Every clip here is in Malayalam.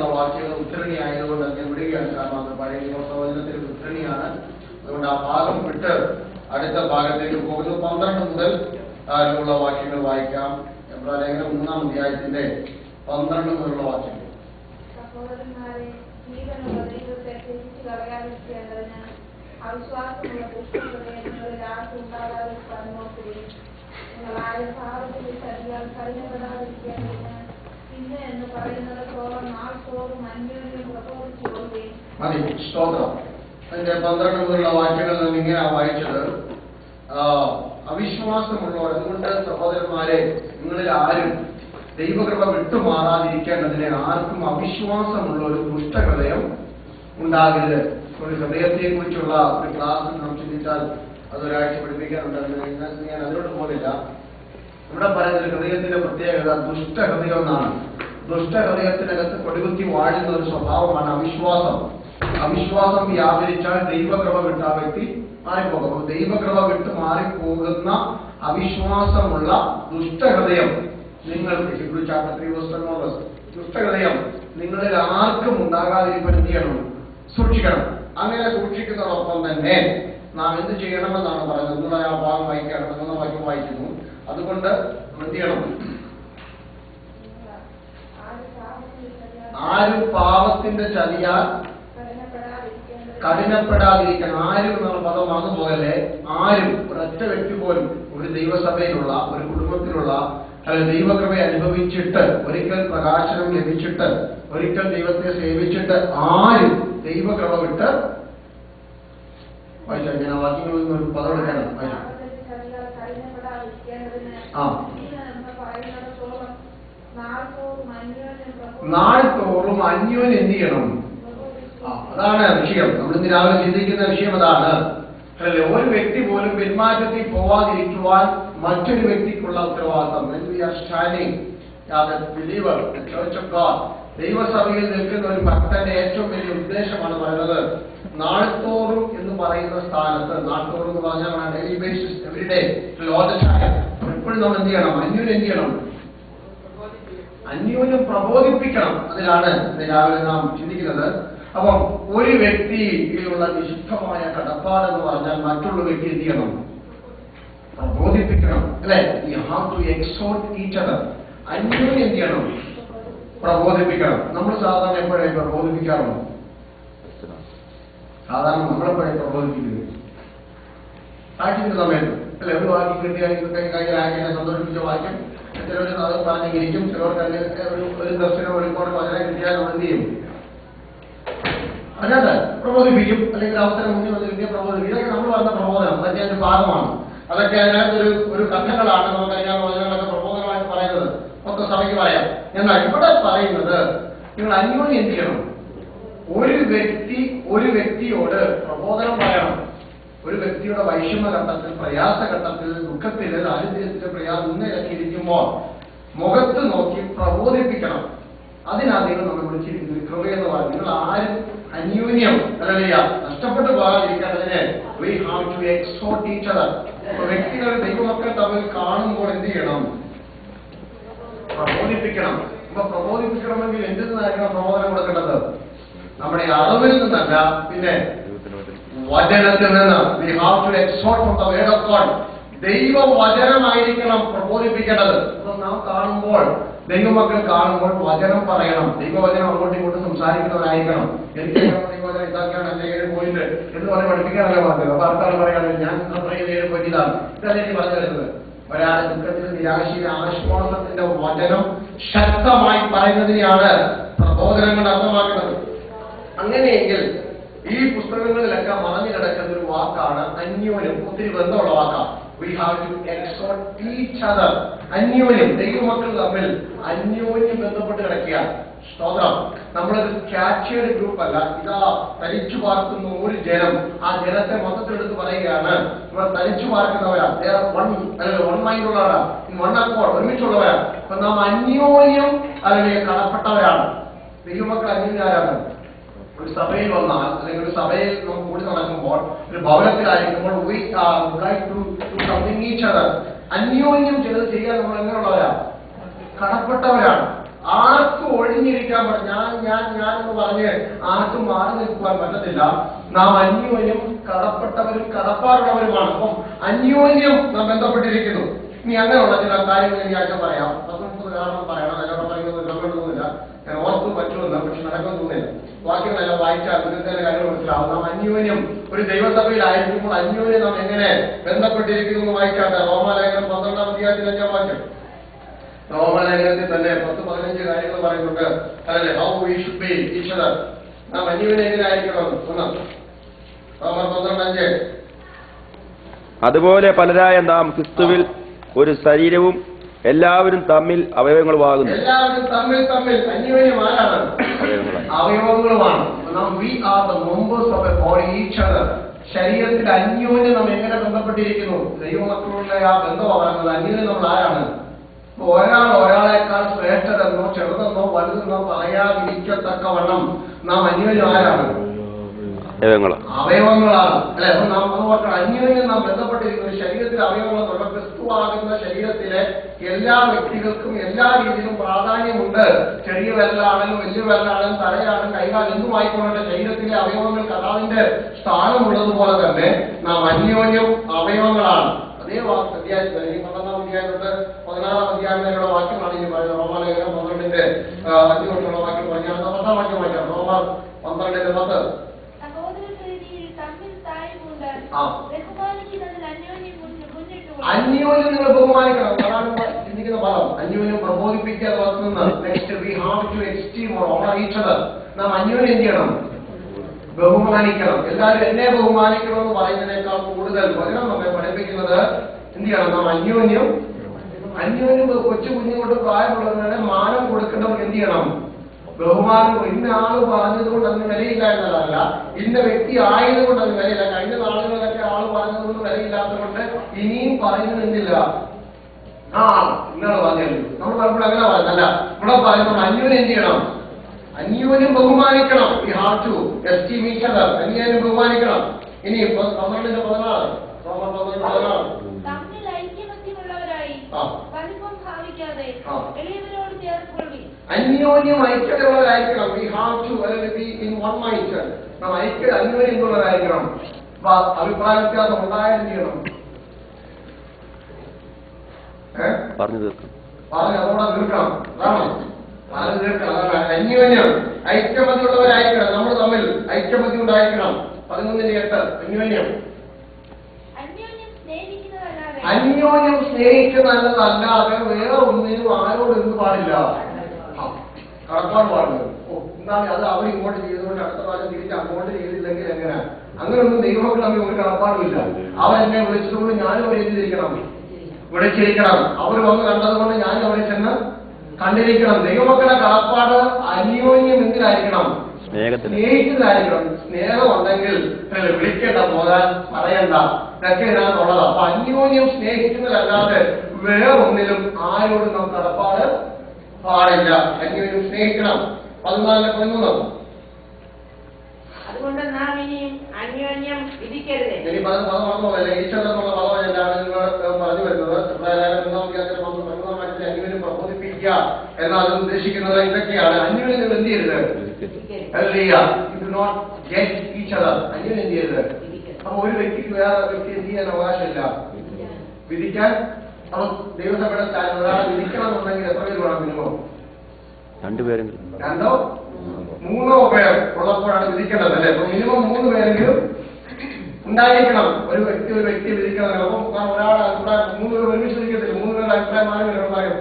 വരെയുള്ള വാക്യങ്ങൾ ഉദ്ധരണി ആയതുകൊണ്ട് ഞാൻ വിടുകയാണ്. കാരണം അത് പഴയ നിയമപ്രവചനത്തിൽ ഉദ്ധരണിയാണ്. അതുകൊണ്ട് ആ ഭാഗം വിട്ട് അടുത്ത ഭാഗത്തേക്ക് പോകുന്നു. 12 മുതൽ ഉള്ള വാക്യങ്ങൾ വായിക്കാം. എബ്രായലേഖനം 3-ാം അധ്യായത്തിന്റെ 12 മുതലുള്ള വാക്യങ്ങൾ. അവിശ്വാസമുള്ള ദുഷ്ടഹൃദയങ്ങളിൽ ആർക്കും ഉണ്ടാകാതെ നോക്കുകയും നിങ്ങൾ ആരും പാപത്തിൽ കഠിനപ്പെടാതിരിക്കേണ്ടതിന് പിന്നെ എന്ന് പറയുന്നിടത്തോളം നാൾത്തോറും അന്യോന്യം പ്രബോധിച്ചു കൊള്ളുകയും. അതിന്റെ 12 മുതലുള്ള വാക്യങ്ങൾ നാം ഇങ്ങനെ വായിച്ചത്. അവിശ്വാസമുള്ളവർ, അതുകൊണ്ട് സഹോദരന്മാരെ, നിങ്ങളിൽ ആരും ദൈവകൃപ വിട്ടുമാറാതിരിക്കേണ്ടതിന് ആർക്കും അവിശ്വാസമുള്ള ഒരു ദുഷ്ടഹൃദയം ഉണ്ടാകരുത്. ഒരു ഹൃദയത്തെ കുറിച്ചുള്ള ഒരു ക്ലാസ് നാം ചിന്തിച്ചാൽ അതൊരാഴ്ച പഠിപ്പിക്കാനുണ്ട്. ഞാൻ അതിലോട്ട് പോകുന്നില്ല. ഇവിടെ പറയുന്ന ഹൃദയത്തിന്റെ പ്രത്യേകത ദുഷ്ടഹൃദയം എന്നാണ്. ദുഷ്ടഹൃദയത്തിനകത്ത് കൊടികുത്തി വാഴുന്ന ഒരു സ്വഭാവമാണ് അവിശ്വാസം. അവിശ്വാസം വ്യാപരിച്ചാൽ ദൈവകൃപ വിട്ട് ആ വ്യക്തി മാറിപ്പോകും. അപ്പോൾ ദൈവകൃപ വിട്ട് മാറിപ്പോകുന്ന അവിശ്വാസമുള്ള ദുഷ്ടഹൃദയം നിങ്ങൾക്ക് ദുഷ്ടഹൃദയം നിങ്ങളിൽ ആർക്കും ഉണ്ടാകാതിരിക്കാൻ എന്ത് ചെയ്യണം? സൂക്ഷിക്കണം. അങ്ങനെ സൂക്ഷിക്കുന്നതോടൊപ്പം തന്നെ നാം എന്ത് ചെയ്യണമെന്നാണ് പറയുന്നത്. നിങ്ങൾ ആ ഭാഗം വായിക്കുകയാണ്. 3 വാക്യം വായിക്കുന്നു. അതുകൊണ്ട് എന്ത് ചെയ്യണം? ആരും പാപത്തിന്റെ ചതിയാൽ കഠിനപ്പെടാതിരിക്കണം. ആരും എന്നുള്ള പദം വന്നു പോകല്ലേ. ആരും, ഒരൊറ്റ വ്യക്തി പോലും, ഒരു ദൈവസഭയിലുള്ള, ഒരു കുടുംബത്തിലുള്ള, അല്ലെങ്കിൽ ദൈവകൃപ അനുഭവിച്ചിട്ട്, ഒരിക്കൽ പ്രകാശനം ലഭിച്ചിട്ട്, ഒരിക്കൽ ദൈവത്തെ സേവിച്ചിട്ട് ആരും ദൈവകൃപ വിട്ട് വായിച്ചാൽ ഞാൻ ആ വാക്യങ്ങളിൽ നിന്ന് ഒരു പദം എടുക്കാനാണ് വായിച്ചു. നാൾത്തോറും അന്യോന്യം എന്ത് ചെയ്യണം? അതാണ് വിഷയം. നമ്മൾ ഇന്ന് രാവിലെ ചിന്തിക്കുന്ന വിഷയം അതാണ്. അല്ലേ, ഒരു വ്യക്തി പോലും പിന്മാറ്റത്തിൽ പോവാതിരിക്കുവാൻ മറ്റൊരു വ്യക്തിക്കുള്ള ഉത്തരവാദിത്തം. ദൈവസഭയിൽ നിൽക്കുന്ന ഒരു ഭക്തന്റെ ഏറ്റവും വലിയ ഉദ്ദേശമാണ് പറയുന്നത്. നാൾത്തോറും എന്ന് പറയുന്ന സ്ഥാനത്ത്, നാൾത്തോറും എന്ന് പറഞ്ഞാൽ ഡെയിലി ബേസിസ്, എവറി ഡേ, എപ്പോഴും നമ്മൾ എന്ത് ചെയ്യണം? അന്യോന്യം എന്ത് ചെയ്യണം? അന്യോന്യം പ്രബോധിപ്പിക്കണം. അതിലാണ് ഇന്ന് രാവിലെ നാം ചിന്തിക്കുന്നത്. അപ്പം ഒരു വ്യക്തിയിലുള്ള വിശുദ്ധമായ കടപ്പാടെന്ന് പറഞ്ഞാൽ മറ്റുള്ള വ്യക്തി എന്ത് ചെയ്യണം? പ്രബോധിപ്പിക്കണം. അല്ലെ? You have to exhort each other. അന്യോന്യം എന്ത് ചെയ്യണം? പ്രബോധിപ്പിക്കണം. നമ്മൾ സാധാരണ എപ്പോഴാണ് പ്രബോധിപ്പിക്കാറുള്ളൂ? സാധാരണ നമ്മളെപ്പോഴാണ് പ്രബോധിപ്പിക്കുന്നത്? സാക്ഷിന്റെ സമയത്ത് അല്ലെ? ഒരു വാക്യം കിട്ടിയാൽ കഴിഞ്ഞ സന്തോഷിപ്പിച്ച വാക്യം ചിലർ അത് പറഞ്ഞിരിക്കും. ചിലർക്ക് ഒരു ദർശനം ഒരുപാട് വചനം കിട്ടിയാൽ നമ്മൾ എന്ത് ചെയ്യും? അല്ലാതെ പ്രബോധിപ്പിക്കും. അല്ലെങ്കിൽ അവസരം മുന്നിൽ വന്ന് കിട്ടിയ പ്രബോധിപ്പിക്കും. ഇതൊക്കെ നമ്മൾ പറഞ്ഞ പ്രബോധനം. അതൊക്കെ അതിന്റെ ഭാഗമാണ്. അതൊക്കെ അതിനകത്ത് ഒരു കഥകളാണ്. നമുക്ക് കഴിഞ്ഞ വചനങ്ങളൊക്കെ പ്രബോധനമായിട്ട് പറയുന്നത് മൊത്തം സഭയ്ക്ക് പറയാം. എന്നാൽ ഇവിടെ പറയുന്നത് നിങ്ങൾ അന്യോന്യം എന്ത് ചെയ്യണം? ഒരു വ്യക്തിയോട് പ്രബോധനം പറയണം. ഒരു വ്യക്തിയുടെ വൈഷമ്യഘട്ടത്തിൽ, പ്രയാസഘട്ടത്തിൽ, ദുഃഖത്തിൽ, ദാരിദ്ര്യത്തിൽ, ഇന്നലൊക്കെ ഇരിക്കുമ്പോൾ മുഖത്ത് നോക്കി പ്രബോധിപ്പിക്കണം. അതിനാദ്യം നമ്മൾ വിളിച്ചിരിക്കുന്നത് കൃപയെന്ന് പറയും. നിങ്ങൾ ആരും അന്യോന്യം അല്ലല്ല നഷ്ടപ്പെട്ടു പോകാതിരിക്കേണ്ടതിന് we have to exhort each other. വ്യക്തികൾ, ദൈവമക്കൾ തമ്മിൽ കാണുമ്പോൾ എന്ത് ചെയ്യണം? പ്രബോധിപ്പിക്കണം. അപ്പൊ പ്രബോധിപ്പിക്കണമെങ്കിൽ എന്തിൽ നിന്നായിരിക്കണം പ്രബോധനം കൊടുക്കേണ്ടത്? നമ്മുടെ അറിവിൽ നിന്നല്ല, പിന്നെ വചനത്തിൽ നിന്ന്. we have to exhort from the word of God. ദൈവവചനമായിരിക്കണം പ്രബോധിപ്പിക്കേണ്ടത്. നാം കാണുമ്പോൾ, ദൈവമക്കൾ കാണുമ്പോൾ വചനം പറയണം. ദൈവവചനം അങ്ങോട്ടും ഇങ്ങോട്ടും സംസാരിക്കുന്നവരായിരിക്കണം. എനിക്ക് ദൈവവചനം ഇതാക്കിയാണ് എന്റെ 7 പോയിന്റ് എന്ന് പറഞ്ഞ് പഠിപ്പിക്കാനല്ല പറഞ്ഞത്. അപ്പൊ ആൾക്കാർ പറയുകയാണ് ഞാൻ 7 പോയിന്റ് ഇതാണ്. ഇതല്ലേ എനിക്ക് പറഞ്ഞു തരുന്നത്. ഒരാളെ ദുഃഖത്തിന്, നിരാശയിലെ ആശ്വാസത്തിന്റെ വചനം ശക്തമായി പറയുന്നതിനെയാണ് പ്രബോധനങ്ങൾ അർത്ഥമാക്കുന്നത്. അങ്ങനെയെങ്കിൽ ഈ പുസ്തകങ്ങളിലൊക്കെ മറഞ്ഞു കിടക്കുന്ന ഒരു വാക്കാണ് അന്യോന്യം. ഒത്തിരി ബന്ധമുള്ള വാക്കാണ്. We have to exhort each other. അന്യോന്യം, ദൈവമക്കൾ തമ്മിൽ അന്യോന്യം ബന്ധപ്പെട്ട് കിടക്കുക. സ്തോത്രം. നമ്മളൊരു സ്റ്റാച്ചേർഡ് ഗ്രൂപ്പ് അല്ല. ഇതാ തരിച്ചു പാർക്കുന്ന ഒരു ജനം. ആ ജനത്തെ മൊത്തത്തിലെടുത്ത് പറയുകയാണ് ഇവർ തരിച്ചു പാർക്കുന്നവരാ. വൺ മൈൻഡ് ഉള്ളവരാ, വൺ അക്കോർഡ്, ഒരുമിച്ചുള്ളവരാ. അപ്പൊ നാം അന്യോന്യം അല്ലെങ്കിൽ കടപ്പെട്ടവരാണ്. ദൈവമക്കൾ അന്യോന്യരാണ്. ഒരു സഭയിൽ വന്നാൽ, അല്ലെങ്കിൽ ഒരു സഭയിൽ നമുക്ക് കൂടി നടക്കുമ്പോൾ, ഒരു ഭവനത്തിലായിരിക്കുമ്പോൾ we would like to do something each other. അന്യോന്യം ചിലത് ചെയ്യാൻ നമ്മൾ എങ്ങനെയുള്ളവരാ? കടപ്പെട്ടവരാണ്. ആർക്കും ഒഴിഞ്ഞിരിക്കാൻ പറ്റും. ഞാൻ എന്ന് പറഞ്ഞ് ആർക്കും മാറി നിൽക്കുവാൻ പറ്റത്തില്ല. നാം അന്യോന്യം കടപ്പെട്ടവരും കടപ്പാടുള്ളവരുമാണ്. അപ്പം അന്യോന്യം നാം ബന്ധപ്പെട്ടിരിക്കുന്നു. ഇനി അങ്ങനെയുള്ള ചില കാര്യങ്ങൾ ഈ ആഴ്ച പറയാം. 19 കാരണം പറയണം. എന്നോട് പറയുന്നത് ഗവൺമെന്റൊന്നുമില്ല, ഞാൻ ഓർത്തു പറ്റുമെന്ന്, പക്ഷെ നടക്കാൻ തോന്നില്ല. വാക്യങ്ങളെല്ലാം വായിച്ചാൽ ഇതിന്റെ കാര്യങ്ങൾ മനസ്സിലാവും. നാം അന്യോന്യം ഒരു ദൈവസഭയിലായിരിക്കുമ്പോൾ അന്യോന്യം നാം എങ്ങനെ ബന്ധപ്പെട്ടിരിക്കുന്നു എന്ന് വായിച്ചാട്ടെ. റോമാലേഖനം 12-ാം അധ്യായത്തിൽ 5-ാം വാക്യം. റോമാലേഖനത്തിൽ തന്നെ 10-15 കാര്യങ്ങൾ പറയുന്നുണ്ട്. അതല്ലേ, how we should be each other. നാം അന്യോന്യം എങ്ങനെ ആയിരിക്കണം ഒന്ന്. റോമർ 12:5. അതുപോലെ പലരായ നാം ക്രിസ്തുവിൽ ഒരു ശരീരവും എല്ലാവരും തമ്മിൽ അവയവങ്ങളുമാകുന്നു. എല്ലാവരും തമ്മിൽ അന്യോന്യം ആരാണ്? അവയവങ്ങളുമാണ്. We are the members of a body each other. ശരീരത്തിൽ അന്യോന്യം നാം എങ്ങനെ ബന്ധപ്പെട്ടിരിക്കുന്നു? ദൈവമക്കളുടെ ആ ബന്ധമാണ് പറയുന്നത്. അന്യോന്യം നമ്മൾ ആരാണ്? ഒരാളെക്കാൾ ശ്രേഷ്ഠരെന്നോ ചെറുതെന്നോ വലുതെന്നോ പറയാതിരിക്കത്തക്കവണ്ണം നാം അന്യോന്യം ആരാണ്? അവയവങ്ങളാണ്. അല്ലെ? അപ്പൊ നാം അന്യോന്യം നാം ബന്ധപ്പെട്ടിരിക്കുന്നത് ശരീരത്തിലെ അവയവങ്ങളെന്നുള്ള ക്രിസ്തുവാകുന്ന ശരീരത്തിലെ എല്ലാ വ്യക്തികൾക്കും എല്ലാ രീതിയിലും പ്രാധാന്യമുണ്ട്. ചെറിയ വിരലാണെങ്കിലും വലിയ വിരലാണെങ്കിലും തലയാണെങ്കിലും കൈകാലും എന്തുമായിക്കൊള്ളട്ടെ, ശരീരത്തിലെ അവയവങ്ങൾ കഥാവിന്റെ സ്ഥാനമുള്ളതുപോലെ തന്നെ നാം അന്യോന്യം അവയവങ്ങളാണ്. അതേ അധ്യായത്തിൽ ഈ 12-ാം അധ്യായത്തിലുണ്ട്. 16-ാം അധ്യായത്തിലുള്ള വാക്യമാണ് ഈ പറയുന്നത്. റോമാലേഖനം 12-ന്റെ 5 തൊട്ടുള്ള വാക്യം പറഞ്ഞാൽ 10-ാം വാക്യം വായിക്കാം. റോമർ 12:10. അന്യോന്യം നിങ്ങൾ ബഹുമാനിക്കണം. അതാണ് ചിന്തിക്കുന്ന പദം. അന്യോന്യം പ്രബോധിപ്പിക്കാതെ വസ്തുന്ന. Next we have to esteem or honour each other. നാം അന്യോന്യം എന്ത് ചെയ്യണം? ബഹുമാനിക്കണം. എല്ലാവരും എന്നെ ബഹുമാനിക്കണം എന്ന് പറയുന്നതിനേക്കാൾ കൂടുതൽ വചനം നമ്മെ പഠിപ്പിക്കുന്നത് എന്ത് ചെയ്യണം? നാം അന്യോന്യം കൊച്ചു കുഞ്ഞുകൊണ്ട് പ്രായമുള്ളവരുടെ മാനം കൊടുക്കേണ്ടവർക്ക് എന്ത് ചെയ്യണം? ബഹുമാനം. ഇന്ന ആള് പറഞ്ഞതുകൊണ്ട് അതിന് വിലയില്ല എന്നതല്ല, ഇന്ന വ്യക്തി ആയതുകൊണ്ട് അതിന് വിലയില്ല. കഴിഞ്ഞ നാളുകളിലൊക്കെ ആള് പറഞ്ഞതുകൊണ്ട് വിലയില്ലാത്തതുകൊണ്ട് ഇനിയും പറയുന്നത് എന്തില്ല? ഇന്നാള് പറഞ്ഞല്ലോ. നമ്മൾ പറയുമ്പോൾ അങ്ങനെ പറയുന്നല്ല. ഇവിടെ പറയുമ്പോൾ അന്യോന്യം എന്ത് ചെയ്യണം? അന്യോന്യം ബഹുമാനിക്കണം. We have to esteem each other. അന്യോന്യം ബഹുമാനിക്കണം. ഇനി 12:14. റോമർ 12:14. അന്യോന്യം ഐക്യതയുള്ളവരായിരിക്കണം. We have to be in one mind. നാം അന്യോന്യമുള്ളവരായിരിക്കണം. അഭിപ്രായ വ്യത്യാസം ഉണ്ടായാലും ചെയ്യണം. പറഞ്ഞു തീർക്കണം. അതോടെ തീർക്കണം. അതാണ് അന്യോന്യം ഐക്യമതിയുള്ളവരായിരിക്കണം. നമ്മൾ തമ്മിൽ ഐക്യമതി ഉണ്ടായിരിക്കണം. 11:8. അന്യോന്യം സ്നേഹിക്കുന്നതല്ലാതെ വേറെ ഒന്നിനും ആരോട് ഇരുന്ന് പാടില്ല. കടപ്പാട് പാടുന്നത്. എന്നാൽ അത് അവർ ഇങ്ങോട്ട് ചെയ്തുകൊണ്ട് അടുത്ത പ്രാവശ്യം തിരിച്ച് അങ്ങോട്ട് ചെയ്തില്ലെങ്കിൽ എങ്ങനെ? അങ്ങനെയൊന്നും ദൈവമക്കൾ തമ്മിൽ ഒരു കടപ്പാടുമില്ല. അവൻ എന്നെ വിളിച്ചതുകൊണ്ട് ഞാനും അവരെ വിളിച്ചിരിക്കണം. അവർ വന്ന് കണ്ടതുകൊണ്ട് ഞാനും അവരെ ചെന്ന് കണ്ടിരിക്കണം. ദൈവമക്കളുടെ കടപ്പാട് അന്യോന്യം എന്തിനായിരിക്കണം? സ്നേഹിക്കുന്നതായിരിക്കണം. സ്നേഹം ഉണ്ടെങ്കിൽ വിളിക്കേണ്ട, പോകാൻ പറയണ്ട, ഇതൊക്കെ ഇതിനകത്തുള്ളതാണ്. അപ്പൊ അന്യോന്യം സ്നേഹിക്കുന്നതല്ലാതെ വേറൊന്നിലും ആരോടും നാം കടപ്പാട് പാടില്ല. അന്യോന്യം സ്നേഹിക്കണം. 14:13. അതുകൊണ്ട് നാം ഇനിയും അന്യോന്യം വിധിക്കരുത്. ഇനി പദം മറന്നുപോകല്ലേ. ഈശ്വരെന്നുള്ള പദമാണ് ഞാൻ പറഞ്ഞു വരുന്നത്. അന്യോന്യം പ്രബോധിപ്പിക്കുക എന്നാൽ അത് ഉദ്ദേശിക്കുന്നത് ഇതൊക്കെയാണ്. അന്യോന്യം നിങ്ങൾ എന്ത് ചെയ്യരുത്? അന്യോന്യം എന്ത് ചെയ്യരുത്? അപ്പൊ ഒരു വ്യക്തിക്ക് വേറെ വ്യക്തി എന്ത് ചെയ്യാൻ അവകാശമില്ല, വിധിക്കാൻ. അപ്പൊ ദൈവസഭയുടെ സ്ഥാനം ഒരാളെ വിധിക്കണമെന്നുണ്ടെങ്കിൽ എത്ര പേര് വേണം? മിനിമം 2 പേരെങ്കിലും, 2 3 പേർ ഉള്ളപ്പോഴാണ് വിധിക്കേണ്ടത് അല്ലെ? അപ്പൊ മിനിമം 3 പേരെങ്കിലും ഉണ്ടായിരിക്കണം. ഒരു വ്യക്തിയെ വിധിക്കണം. അപ്പം ഒരാളെ അഭിപ്രായം 3 പേർ ഒരുമിച്ച് വിധിക്കത്തില്ല. 3 പേരുടെ അഭിപ്രായം പറയും.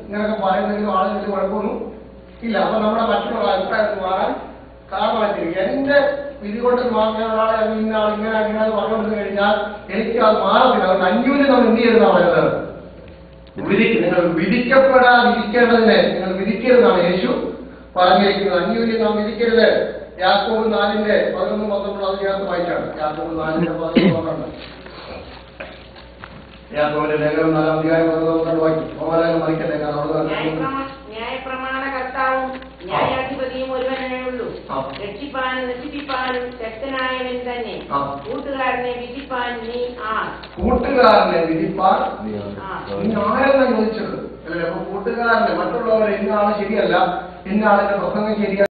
ഇങ്ങനൊക്കെ പറയുന്നെങ്കിലും ആളുകൾക്ക് കുഴപ്പമൊന്നും ഇല്ല. അപ്പൊ നമ്മുടെ മറ്റുള്ള അഭിപ്രായത്തിൽ മാറാൻ കാരണമായിട്ടിരിക്കും. എന്റെ വിധി കൊണ്ട് വാങ്ങിയ ഒരാളെ ഇന്ന ആൾ ഇങ്ങനെ പറഞ്ഞുകൊണ്ടിരുന്നു കഴിഞ്ഞാൽ എനിക്ക് അത് മാറത്തില്ല. അതുകൊണ്ട് അന്യോന്യം നമ്മൾ എന്ത് ചെയ്യുന്ന പറയുന്നത്? നിങ്ങൾ വിധിക്കപ്പെടാതിരിക്കേണ്ടതിനെ നിങ്ങൾ വിധിക്കരുതെന്നാണ് യേശു പറഞ്ഞിരിക്കുന്നത്. അന്യോന്യം നാം വിധിക്കരുത്. യാക്കോബ് 4:11-12 അത് ചേർത്ത് വായിച്ചാണ്. യാക്കോബ് 4:11. യാക്കോബിന്റെ ലേഖനം 4-ാം അധ്യായം 12 വായിക്കും. ഓമലേഖനം മറിക്കട്ടെ. ന്യായപ്രമാണകർത്താവും ന്യായാധിപതിയും ഒരുവനേ ഉള്ളൂ. രക്ഷിപ്പാനും നശിപ്പിപ്പാനും ശക്തനായവൻ തന്നെ. കൂട്ടുകാരനെ വിധിപ്പാൻ നീ ആരെന്നാ ചോദിച്ചത്? അപ്പൊ കൂട്ടുകാരന് മറ്റുള്ളവർ ഇന്ന ആള് ശരിയല്ല, ഇന്ന ആളിന്റെ പ്രസംഗം ശരിയല്ല